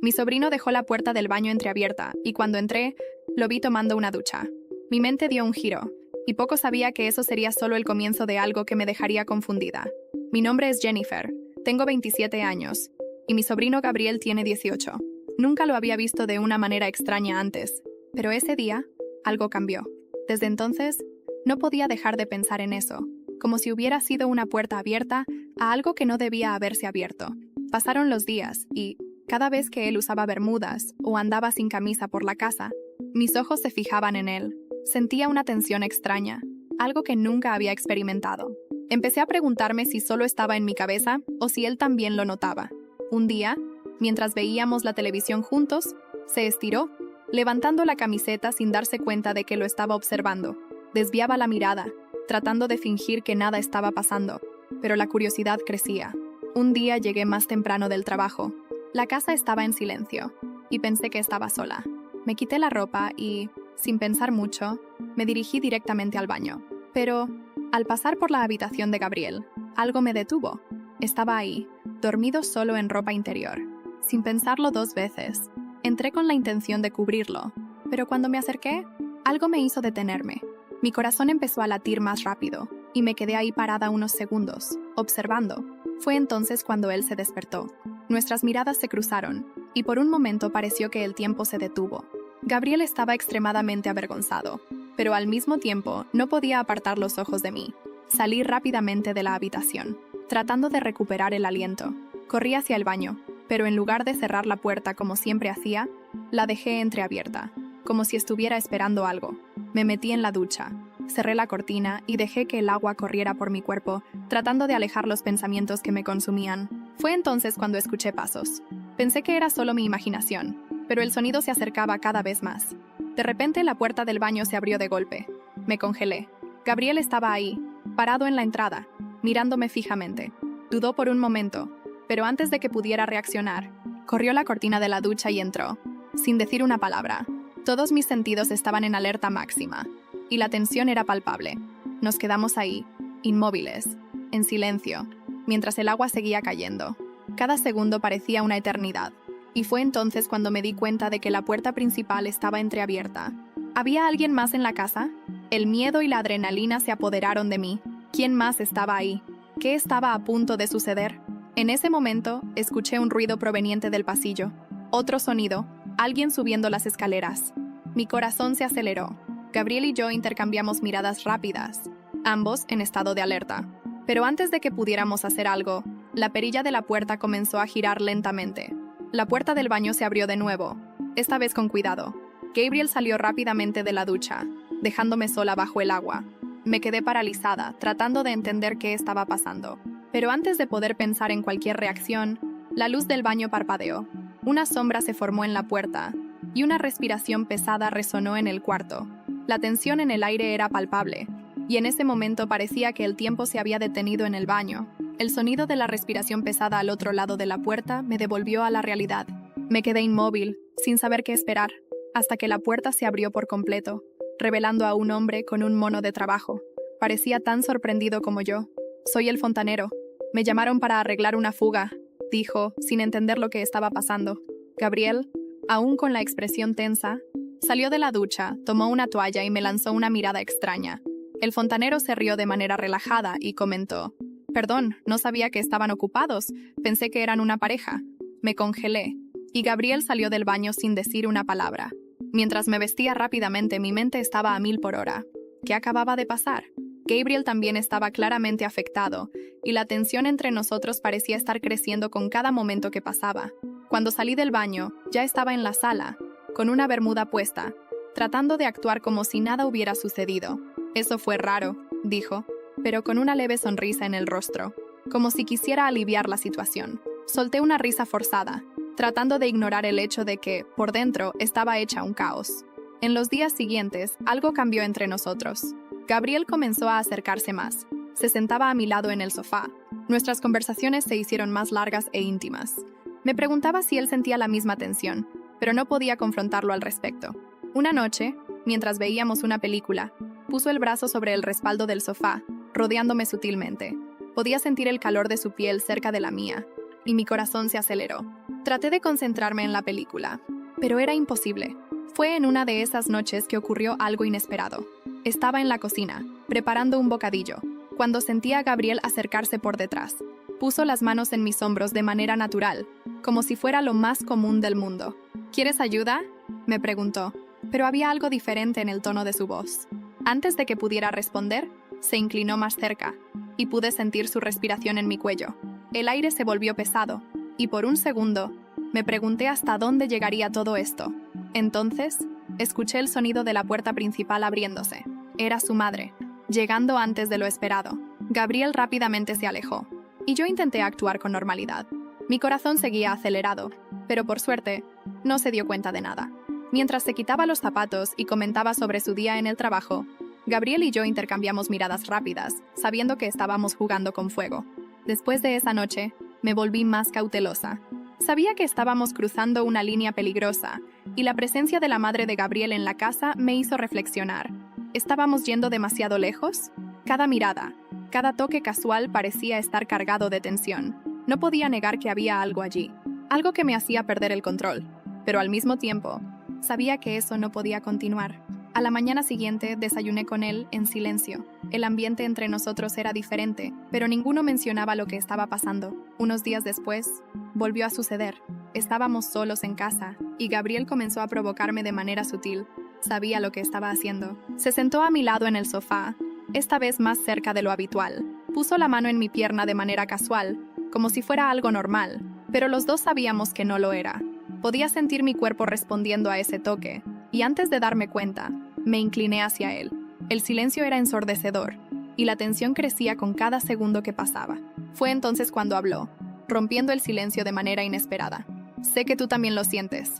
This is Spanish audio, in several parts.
Mi sobrino dejó la puerta del baño entreabierta y cuando entré, lo vi tomando una ducha. Mi mente dio un giro, y poco sabía que eso sería solo el comienzo de algo que me dejaría confundida. Mi nombre es Jennifer, tengo 27 años, y mi sobrino Gabriel tiene 18. Nunca lo había visto de una manera extraña antes, pero ese día, algo cambió. Desde entonces, no podía dejar de pensar en eso, como si hubiera sido una puerta abierta a algo que no debía haberse abierto. Pasaron los días y, cada vez que él usaba bermudas o andaba sin camisa por la casa, mis ojos se fijaban en él. Sentía una tensión extraña, algo que nunca había experimentado. Empecé a preguntarme si solo estaba en mi cabeza o si él también lo notaba. Un día, mientras veíamos la televisión juntos, se estiró, levantando la camiseta sin darse cuenta de que lo estaba observando. Desviaba la mirada, tratando de fingir que nada estaba pasando, pero la curiosidad crecía. Un día llegué más temprano del trabajo. La casa estaba en silencio, y pensé que estaba sola. Me quité la ropa y, sin pensar mucho, me dirigí directamente al baño. Pero, al pasar por la habitación de Gabriel, algo me detuvo. Estaba ahí, dormido solo en ropa interior. Sin pensarlo 2 veces, entré con la intención de cubrirlo, pero cuando me acerqué, algo me hizo detenerme. Mi corazón empezó a latir más rápido, y me quedé ahí parada unos segundos, observando. Fue entonces cuando él se despertó. Nuestras miradas se cruzaron, y por un momento pareció que el tiempo se detuvo. Gabriel estaba extremadamente avergonzado, pero al mismo tiempo no podía apartar los ojos de mí. Salí rápidamente de la habitación, tratando de recuperar el aliento. Corrí hacia el baño, pero en lugar de cerrar la puerta como siempre hacía, la dejé entreabierta, como si estuviera esperando algo. Me metí en la ducha, cerré la cortina y dejé que el agua corriera por mi cuerpo, tratando de alejar los pensamientos que me consumían. Fue entonces cuando escuché pasos. Pensé que era solo mi imaginación, pero el sonido se acercaba cada vez más. De repente la puerta del baño se abrió de golpe. Me congelé. Gabriel estaba ahí, parado en la entrada, mirándome fijamente. Dudó por un momento, pero antes de que pudiera reaccionar, corrió la cortina de la ducha y entró, sin decir una palabra. Todos mis sentidos estaban en alerta máxima, y la tensión era palpable. Nos quedamos ahí, inmóviles, en silencio, mientras el agua seguía cayendo. Cada segundo parecía una eternidad, y fue entonces cuando me di cuenta de que la puerta principal estaba entreabierta. ¿Había alguien más en la casa? El miedo y la adrenalina se apoderaron de mí. ¿Quién más estaba ahí? ¿Qué estaba a punto de suceder? En ese momento, escuché un ruido proveniente del pasillo. Otro sonido, alguien subiendo las escaleras. Mi corazón se aceleró. Gabriel y yo intercambiamos miradas rápidas, ambos en estado de alerta. Pero antes de que pudiéramos hacer algo, la perilla de la puerta comenzó a girar lentamente. La puerta del baño se abrió de nuevo, esta vez con cuidado. Gabriel salió rápidamente de la ducha, dejándome sola bajo el agua. Me quedé paralizada, tratando de entender qué estaba pasando. Pero antes de poder pensar en cualquier reacción, la luz del baño parpadeó. Una sombra se formó en la puerta, y una respiración pesada resonó en el cuarto. La tensión en el aire era palpable, y en ese momento parecía que el tiempo se había detenido en el baño. El sonido de la respiración pesada al otro lado de la puerta me devolvió a la realidad. Me quedé inmóvil, sin saber qué esperar, hasta que la puerta se abrió por completo, revelando a un hombre con un mono de trabajo. Parecía tan sorprendido como yo. «Soy el fontanero. Me llamaron para arreglar una fuga», dijo, sin entender lo que estaba pasando. Gabriel, aún con la expresión tensa, salió de la ducha, tomó una toalla y me lanzó una mirada extraña. El fontanero se rió de manera relajada y comentó: «Perdón, no sabía que estaban ocupados. Pensé que eran una pareja». Me congelé, y Gabriel salió del baño sin decir una palabra. Mientras me vestía rápidamente, mi mente estaba a 1000 por hora. ¿Qué acababa de pasar? Gabriel también estaba claramente afectado, y la tensión entre nosotros parecía estar creciendo con cada momento que pasaba. Cuando salí del baño, ya estaba en la sala, con una bermuda puesta, tratando de actuar como si nada hubiera sucedido. «Eso fue raro», dijo, pero con una leve sonrisa en el rostro, como si quisiera aliviar la situación. Solté una risa forzada, tratando de ignorar el hecho de que, por dentro, estaba hecha un caos. En los días siguientes, algo cambió entre nosotros. Gabriel comenzó a acercarse más. Se sentaba a mi lado en el sofá. Nuestras conversaciones se hicieron más largas e íntimas. Me preguntaba si él sentía la misma tensión, pero no podía confrontarlo al respecto. Una noche, mientras veíamos una película, puso el brazo sobre el respaldo del sofá, rodeándome sutilmente. Podía sentir el calor de su piel cerca de la mía, y mi corazón se aceleró. Traté de concentrarme en la película, pero era imposible. Fue en una de esas noches que ocurrió algo inesperado. Estaba en la cocina, preparando un bocadillo, cuando sentí a Gabriel acercarse por detrás. Puso las manos en mis hombros de manera natural, como si fuera lo más común del mundo. ¿Quieres ayuda?, me preguntó, pero había algo diferente en el tono de su voz. Antes de que pudiera responder, se inclinó más cerca, y pude sentir su respiración en mi cuello. El aire se volvió pesado, y por un segundo, me pregunté hasta dónde llegaría todo esto. Entonces, escuché el sonido de la puerta principal abriéndose. Era su madre, llegando antes de lo esperado. Gabriel rápidamente se alejó, y yo intenté actuar con normalidad. Mi corazón seguía acelerado, pero por suerte, no se dio cuenta de nada. Mientras se quitaba los zapatos y comentaba sobre su día en el trabajo, Gabriel y yo intercambiamos miradas rápidas, sabiendo que estábamos jugando con fuego. Después de esa noche, me volví más cautelosa. Sabía que estábamos cruzando una línea peligrosa, y la presencia de la madre de Gabriel en la casa me hizo reflexionar. ¿Estábamos yendo demasiado lejos? Cada mirada, cada toque casual parecía estar cargado de tensión. No podía negar que había algo allí, algo que me hacía perder el control, pero al mismo tiempo, sabía que eso no podía continuar. A la mañana siguiente desayuné con él en silencio. El ambiente entre nosotros era diferente, pero ninguno mencionaba lo que estaba pasando. Unos días después, volvió a suceder. Estábamos solos en casa, y Gabriel comenzó a provocarme de manera sutil. Sabía lo que estaba haciendo. Se sentó a mi lado en el sofá, esta vez más cerca de lo habitual. Puso la mano en mi pierna de manera casual, como si fuera algo normal, pero los dos sabíamos que no lo era. Podía sentir mi cuerpo respondiendo a ese toque, y antes de darme cuenta, me incliné hacia él. El silencio era ensordecedor, y la tensión crecía con cada segundo que pasaba. Fue entonces cuando habló, rompiendo el silencio de manera inesperada. «Sé que tú también lo sientes»,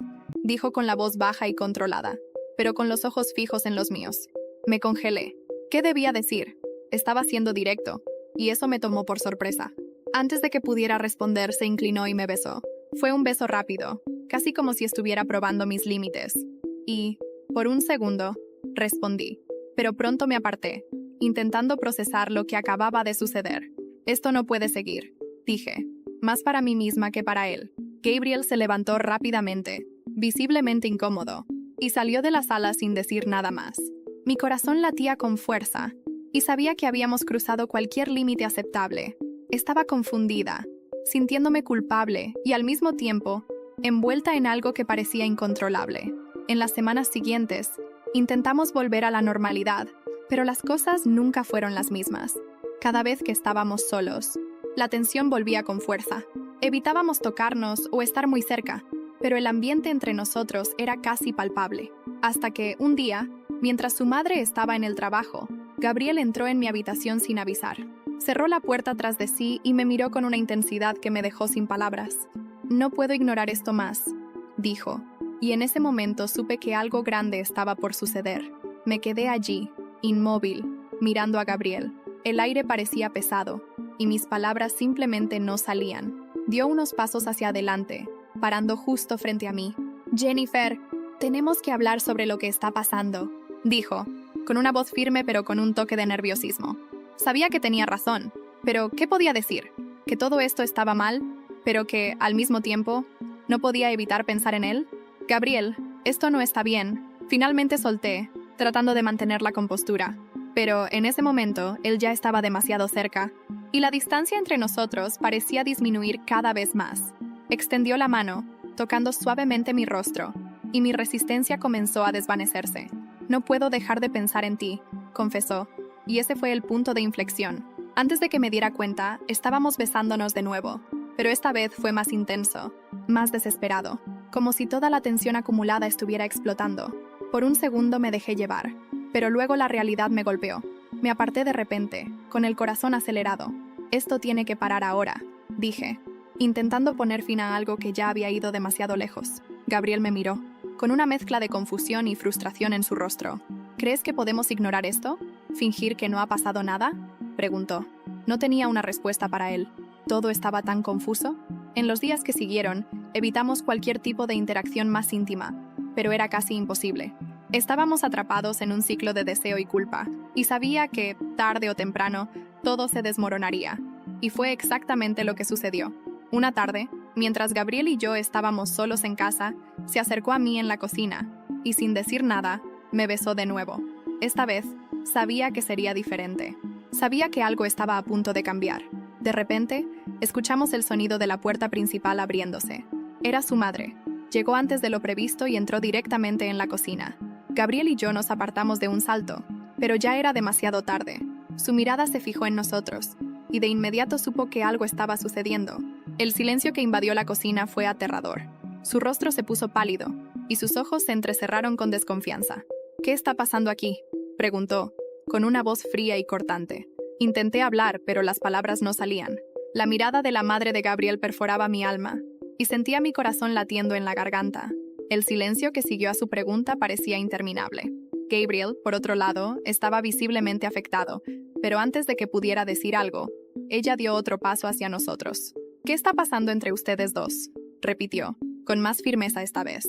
dijo con la voz baja y controlada, pero con los ojos fijos en los míos. Me congelé. ¿Qué debía decir? Estaba siendo directo, y eso me tomó por sorpresa. Antes de que pudiera responder, se inclinó y me besó. Fue un beso rápido, casi como si estuviera probando mis límites. Y, por un segundo, respondí, pero pronto me aparté, intentando procesar lo que acababa de suceder. «Esto no puede seguir», dije, más para mí misma que para él. Gabriel se levantó rápidamente, visiblemente incómodo, y salió de la sala sin decir nada más. Mi corazón latía con fuerza, y sabía que habíamos cruzado cualquier límite aceptable. Estaba confundida, sintiéndome culpable y al mismo tiempo, envuelta en algo que parecía incontrolable. En las semanas siguientes, intentamos volver a la normalidad, pero las cosas nunca fueron las mismas. Cada vez que estábamos solos, la tensión volvía con fuerza. Evitábamos tocarnos o estar muy cerca, pero el ambiente entre nosotros era casi palpable. Hasta que, un día, mientras su madre estaba en el trabajo, Gabriel entró en mi habitación sin avisar. Cerró la puerta tras de sí y me miró con una intensidad que me dejó sin palabras. «No puedo ignorar esto más», dijo, y en ese momento supe que algo grande estaba por suceder. Me quedé allí, inmóvil, mirando a Gabriel. El aire parecía pesado, y mis palabras simplemente no salían. Dio unos pasos hacia adelante, parando justo frente a mí. «Jennifer, tenemos que hablar sobre lo que está pasando», dijo, con una voz firme pero con un toque de nerviosismo. Sabía que tenía razón, pero ¿qué podía decir? ¿Que todo esto estaba mal, pero que, al mismo tiempo, no podía evitar pensar en él? «Gabriel, esto no está bien». Finalmente solté, tratando de mantener la compostura. Pero en ese momento, él ya estaba demasiado cerca, y la distancia entre nosotros parecía disminuir cada vez más. Extendió la mano, tocando suavemente mi rostro, y mi resistencia comenzó a desvanecerse. «No puedo dejar de pensar en ti», confesó, y ese fue el punto de inflexión. Antes de que me diera cuenta, estábamos besándonos de nuevo, pero esta vez fue más intenso, más desesperado, como si toda la tensión acumulada estuviera explotando. Por un segundo me dejé llevar, pero luego la realidad me golpeó. Me aparté de repente, con el corazón acelerado. «Esto tiene que parar ahora», dije, intentando poner fin a algo que ya había ido demasiado lejos. Gabriel me miró, con una mezcla de confusión y frustración en su rostro. «¿Crees que podemos ignorar esto? ¿Fingir que no ha pasado nada?», preguntó. No tenía una respuesta para él. ¿Todo estaba tan confuso? En los días que siguieron, evitamos cualquier tipo de interacción más íntima, pero era casi imposible. Estábamos atrapados en un ciclo de deseo y culpa, y sabía que, tarde o temprano, todo se desmoronaría. Y fue exactamente lo que sucedió. Una tarde, Mientras Gabriel y yo estábamos solos en casa, se acercó a mí en la cocina y sin decir nada, me besó de nuevo. Esta vez, sabía que sería diferente. Sabía que algo estaba a punto de cambiar. De repente, escuchamos el sonido de la puerta principal abriéndose. Era su madre. Llegó antes de lo previsto y entró directamente en la cocina. Gabriel y yo nos apartamos de un salto, pero ya era demasiado tarde. Su mirada se fijó en nosotros, y de inmediato supo que algo estaba sucediendo. El silencio que invadió la cocina fue aterrador. Su rostro se puso pálido, y sus ojos se entrecerraron con desconfianza. «¿Qué está pasando aquí?», preguntó, con una voz fría y cortante. Intenté hablar, pero las palabras no salían. La mirada de la madre de Gabriel perforaba mi alma, y sentía mi corazón latiendo en la garganta. El silencio que siguió a su pregunta parecía interminable. Gabriel, por otro lado, estaba visiblemente afectado, pero antes de que pudiera decir algo, ella dio otro paso hacia nosotros. «¿Qué está pasando entre ustedes dos?», repitió, con más firmeza esta vez.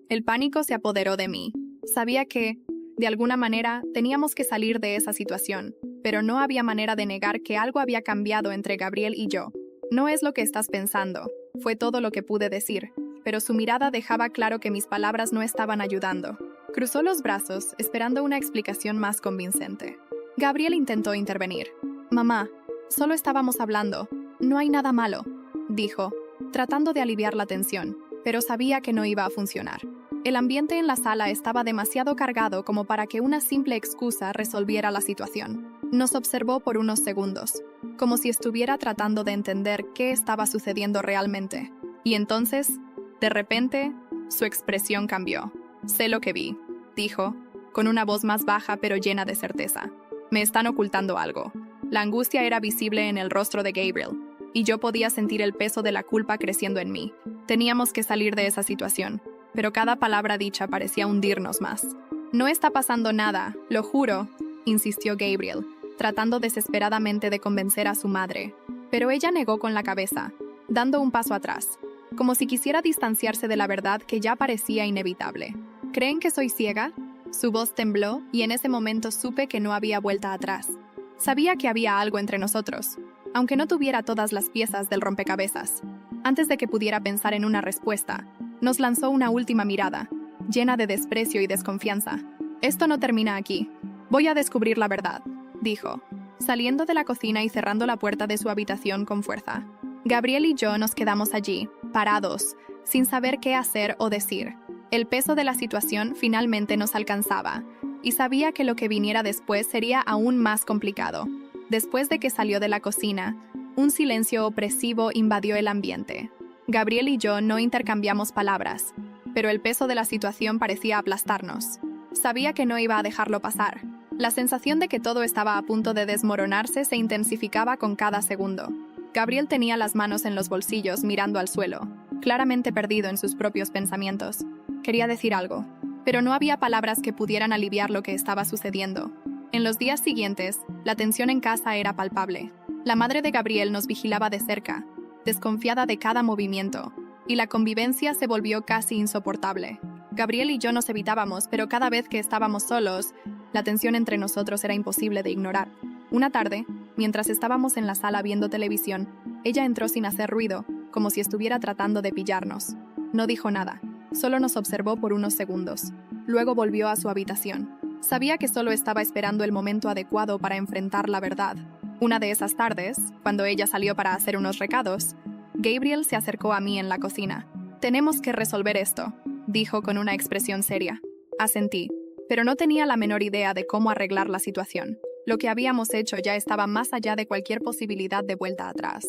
El pánico se apoderó de mí. Sabía que, de alguna manera, teníamos que salir de esa situación, pero no había manera de negar que algo había cambiado entre Gabriel y yo. «No es lo que estás pensando», fue todo lo que pude decir, pero su mirada dejaba claro que mis palabras no estaban ayudando. Cruzó los brazos, esperando una explicación más convincente. Gabriel intentó intervenir. «Mamá, solo estábamos hablando. No hay nada malo», dijo, tratando de aliviar la tensión, pero sabía que no iba a funcionar. El ambiente en la sala estaba demasiado cargado como para que una simple excusa resolviera la situación. Nos observó por unos segundos, como si estuviera tratando de entender qué estaba sucediendo realmente. Y entonces, de repente, su expresión cambió. «Sé lo que vi», dijo, con una voz más baja pero llena de certeza. «Me están ocultando algo». La angustia era visible en el rostro de Gabriel, y yo podía sentir el peso de la culpa creciendo en mí. Teníamos que salir de esa situación, pero cada palabra dicha parecía hundirnos más. «No está pasando nada, lo juro», insistió Gabriel, tratando desesperadamente de convencer a su madre. Pero ella negó con la cabeza, dando un paso atrás, como si quisiera distanciarse de la verdad que ya parecía inevitable. «¿Creen que soy ciega?», su voz tembló y en ese momento supe que no había vuelta atrás. Sabía que había algo entre nosotros, aunque no tuviera todas las piezas del rompecabezas. Antes de que pudiera pensar en una respuesta, nos lanzó una última mirada, llena de desprecio y desconfianza. «Esto no termina aquí. Voy a descubrir la verdad», dijo, saliendo de la cocina y cerrando la puerta de su habitación con fuerza. Gabriel y yo nos quedamos allí, parados, sin saber qué hacer o decir. El peso de la situación finalmente nos alcanzaba, y sabía que lo que viniera después sería aún más complicado. Después de que salió de la cocina, un silencio opresivo invadió el ambiente. Gabriel y yo no intercambiamos palabras, pero el peso de la situación parecía aplastarnos. Sabía que no iba a dejarlo pasar. La sensación de que todo estaba a punto de desmoronarse se intensificaba con cada segundo. Gabriel tenía las manos en los bolsillos mirando al suelo, claramente perdido en sus propios pensamientos. Quería decir algo, pero no había palabras que pudieran aliviar lo que estaba sucediendo. En los días siguientes, la tensión en casa era palpable. La madre de Gabriel nos vigilaba de cerca, desconfiada de cada movimiento, y la convivencia se volvió casi insoportable. Gabriel y yo nos evitábamos, pero cada vez que estábamos solos, la tensión entre nosotros era imposible de ignorar. Una tarde, mientras estábamos en la sala viendo televisión, ella entró sin hacer ruido, como si estuviera tratando de pillarnos. No dijo nada, solo nos observó por unos segundos. Luego volvió a su habitación. Sabía que solo estaba esperando el momento adecuado para enfrentar la verdad. Una de esas tardes, cuando ella salió para hacer unos recados, Gabriel se acercó a mí en la cocina. «Tenemos que resolver esto», dijo con una expresión seria. Asentí, pero no tenía la menor idea de cómo arreglar la situación. Lo que habíamos hecho ya estaba más allá de cualquier posibilidad de vuelta atrás.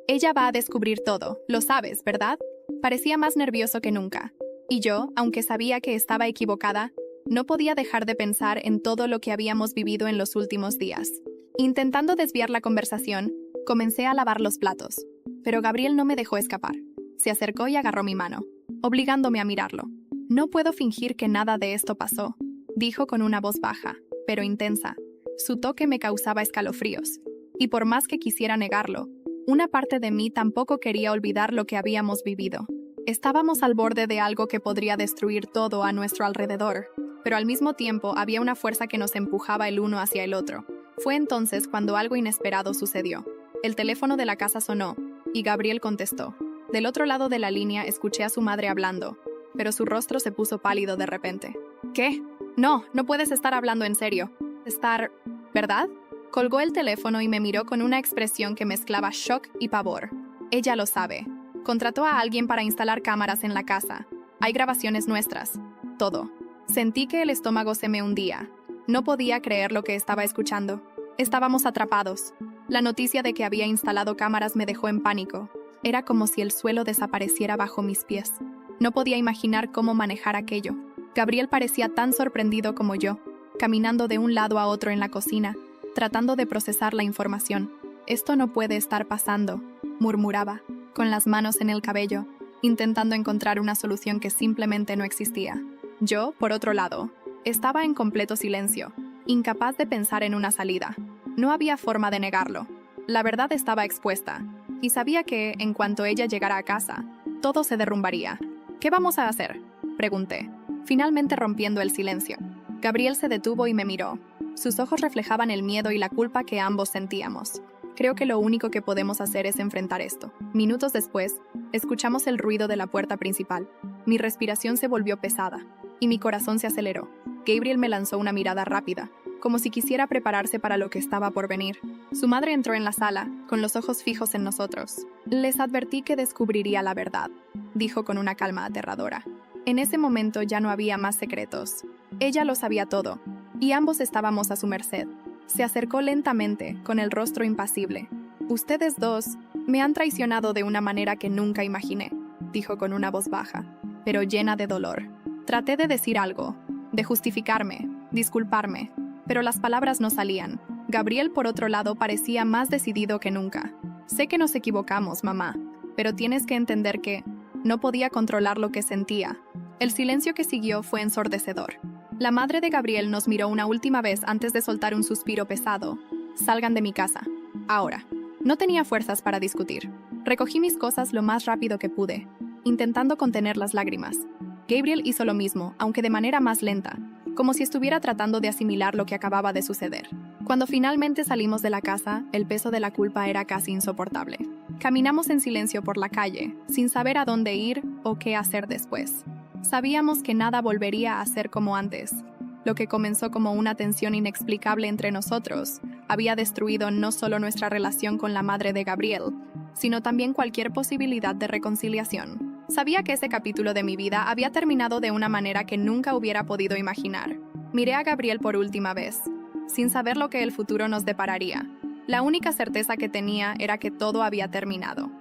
«Ella va a descubrir todo, lo sabes, ¿verdad?», parecía más nervioso que nunca. Y yo, aunque sabía que estaba equivocada, no podía dejar de pensar en todo lo que habíamos vivido en los últimos días. Intentando desviar la conversación, comencé a lavar los platos, pero Gabriel no me dejó escapar. Se acercó y agarró mi mano, obligándome a mirarlo. «No puedo fingir que nada de esto pasó», dijo con una voz baja, pero intensa. Su toque me causaba escalofríos, y por más que quisiera negarlo, una parte de mí tampoco quería olvidar lo que habíamos vivido. Estábamos al borde de algo que podría destruir todo a nuestro alrededor, pero al mismo tiempo había una fuerza que nos empujaba el uno hacia el otro. Fue entonces cuando algo inesperado sucedió. El teléfono de la casa sonó, y Gabriel contestó. Del otro lado de la línea escuché a su madre hablando, pero su rostro se puso pálido de repente. ¿Qué? No, no puedes estar hablando en serio. ¿Verdad? Colgó el teléfono y me miró con una expresión que mezclaba shock y pavor. Ella lo sabe. Contrató a alguien para instalar cámaras en la casa. Hay grabaciones nuestras. Todo. Sentí que el estómago se me hundía. No podía creer lo que estaba escuchando. Estábamos atrapados. La noticia de que había instalado cámaras me dejó en pánico. Era como si el suelo desapareciera bajo mis pies. No podía imaginar cómo manejar aquello. Gabriel parecía tan sorprendido como yo, caminando de un lado a otro en la cocina, tratando de procesar la información. «Esto no puede estar pasando», murmuraba, con las manos en el cabello, intentando encontrar una solución que simplemente no existía. Yo, por otro lado, estaba en completo silencio, incapaz de pensar en una salida. No había forma de negarlo. La verdad estaba expuesta, y sabía que, en cuanto ella llegara a casa, todo se derrumbaría. «¿Qué vamos a hacer?», pregunté, finalmente rompiendo el silencio. Gabriel se detuvo y me miró. Sus ojos reflejaban el miedo y la culpa que ambos sentíamos. «Creo que lo único que podemos hacer es enfrentar esto». Minutos después, escuchamos el ruido de la puerta principal. Mi respiración se volvió pesada, y mi corazón se aceleró. Gabriel me lanzó una mirada rápida, como si quisiera prepararse para lo que estaba por venir. Su madre entró en la sala, con los ojos fijos en nosotros. «Les advertí que descubriría la verdad», dijo con una calma aterradora. En ese momento ya no había más secretos. Ella lo sabía todo, y ambos estábamos a su merced. Se acercó lentamente, con el rostro impasible. «Ustedes dos me han traicionado de una manera que nunca imaginé», dijo con una voz baja, pero llena de dolor. Traté de decir algo, de justificarme, disculparme, pero las palabras no salían. Gabriel, por otro lado, parecía más decidido que nunca. «Sé que nos equivocamos, mamá, pero tienes que entender que…». No podía controlar lo que sentía. El silencio que siguió fue ensordecedor. La madre de Gabriel nos miró una última vez antes de soltar un suspiro pesado. «Salgan de mi casa. Ahora». No tenía fuerzas para discutir. Recogí mis cosas lo más rápido que pude, intentando contener las lágrimas. Gabriel hizo lo mismo, aunque de manera más lenta, como si estuviera tratando de asimilar lo que acababa de suceder. Cuando finalmente salimos de la casa, el peso de la culpa era casi insoportable. Caminamos en silencio por la calle, sin saber a dónde ir o qué hacer después. Sabíamos que nada volvería a ser como antes. Lo que comenzó como una tensión inexplicable entre nosotros había destruido no solo nuestra relación con la madre de Gabriel, sino también cualquier posibilidad de reconciliación. Sabía que ese capítulo de mi vida había terminado de una manera que nunca hubiera podido imaginar. Miré a Gabriel por última vez, sin saber lo que el futuro nos depararía. La única certeza que tenía era que todo había terminado.